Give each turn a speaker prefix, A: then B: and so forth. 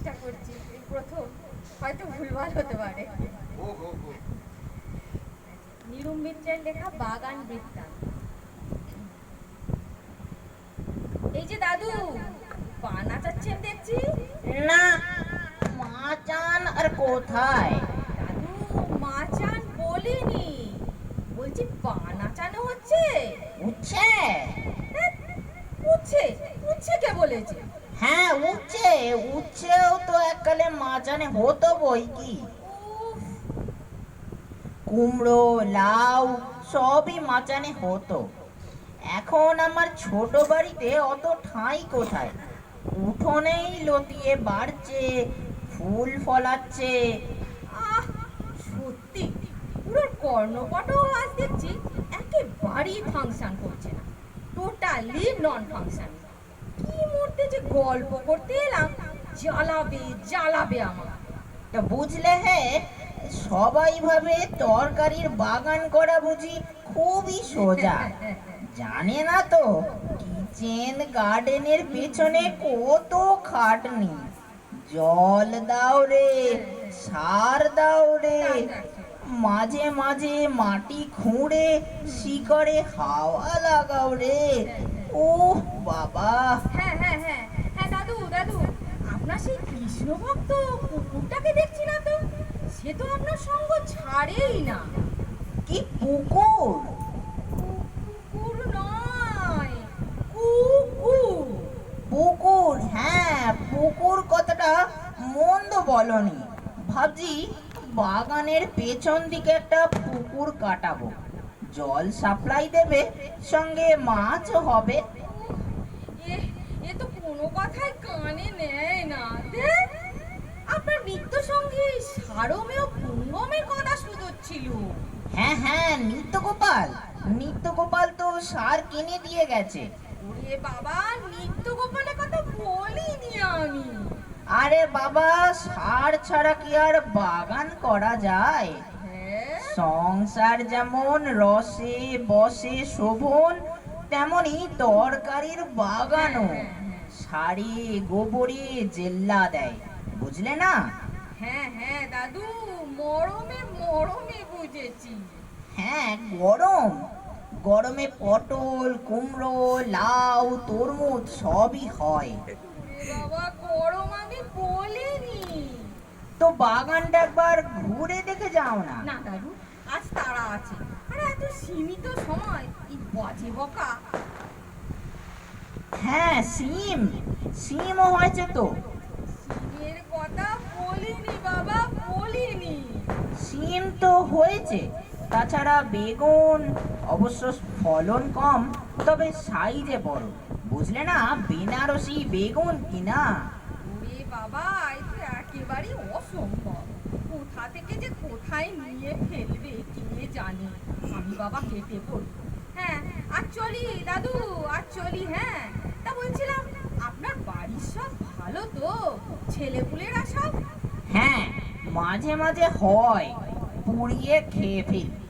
A: চেষ্টা করছি, এই প্রথম, হয়তো ভুলভাল হতে পারে। নিরুম মিত্রের লেখা বাগান বৃত্তান্ত। এই যে দাদু, পা নাচাচ্ছেন দেখছি।
B: না, মাচান আর কোথায়?
A: দাদু, মাচান বলিনি, বলছি পা নাচানো হচ্ছে।
B: উঠছে?
A: ধ্যাৎ, উঠছে উঠছে কে বলেছে?
B: হ্যাঁ উঠছে, উঠছেও তো এককালে মাচানে হতো বই কি।
A: উফ,
B: কুমড়ো, লাউ সবই মাচানে হতো। এখন আমার ছোট বাড়িতে অত ঠাঁই কোথায়? উঠোনেই লতিয়ে বাড়ছে, ফুল ফলাচ্ছে।
A: আহ, সত্যি পুরো কর্ণপটও আজ দেখছি একেবারেই ফাংশন করছে না, টোটালি নন ফাংশন। কি মুহূর্তে যে গল্প করতে এলাম, জ্বালাবে জ্বালাবে আমার।
B: তা বুঝলে হে, সবাই ভাবে তরকারির বাগান করা বুঝি খুবই সোজা। জানে না তো কিচেন গার্ডেনের পেছনে কত খাটনি। জল দাও রে, সার দাও রে, মাঝে মাঝে মাটি খুঁড়ে শিকড়ে হাওয়া লাগাও রে। ওহ বাবা!
A: হ্যাঁ হ্যাঁ হ্যাঁ হ্যাঁ দাদু দাদু, আপনার সেই কৃষ্ণ ভক্ত কুকুরটাকে দেখছি না তো, সে তো আপনার সঙ্গ ছাড়েই না।
B: কি পুকুর?
A: কুকুর নয়, কুকুর।
B: পুকুর, হ্যাঁ পুকুর কথাটা মন্দ বলনি। ভাবছি বাগানের পেছন দিকে একটা পুকুর কাটাবো, জল সাপ্লাই দেবে, সঙ্গে মাছও হবে।
A: এ এ তো কোনো কথাই কানে নেয় না। ধ্যাৎ, আপনার নিত্য সঙ্গী সারমেয় পুঙ্গমের কথা শুধোচ্ছিল।
B: হ্যাঁ হ্যাঁ, নিত্যগোপাল, নিত্যগোপাল তো সার কিনে দিয়ে গেছে।
A: ওরে বাবা, নিত্য গোপালের কথা বলিনি আমি।
B: আরে বাবা, সার ছাড়া কি আর বাগান করা যায়?
A: হ্যাঁ,
B: সংসার যেমন রসে বসে শোভন, তেমনি তরকারির বাগানও সারে গোবরে জেল্লা দেয়, বুঝলে না?
A: হ্যাঁ হ্যাঁ দাদু, মরমে মরমে বুঝেছি।
B: হ্যাঁ, গরম গরমে পটল, কুমড়ো, লাউ, তরমুজ সবই হয়।
A: ওরে বাবা, গরম আমি বলিনি।
B: তো বাগানটা একবার ঘুরে দেখে যাও না।
A: না দাদু, আজ তাড়া আছে, আর এত সীমিত সময়, এই বাজে বকা।
B: হ্যাঁ, সিমও হয়েছে তো।
A: সিমের কথা বলিনি বাবা, বলিনি।
B: সিম তো হয়েছে, তাছাড়া বেগুন অবশ্য ফলন কম, তবে সাইজে বড়, বুঝলে না? বেনারসি বেগুন কিনা।
A: ওরে বাবা, এই তো একেবারেই অসম্ভব। কোথা থেকে যে কোথায় নিয়ে ফেলবে কে জানে। আমি বাবা কেটে পড়ব। হ্যাঁ, আর চলি দাদু, আর চলি। হ্যাঁ, তা বলছিলাম, আপনার বাড়ির সব ভালো তো? ছেলেপুলেরা সব?
B: হ্যাঁ, মাঝে মাঝে হয়, পুড়িয়ে খেয়ে ফেলি।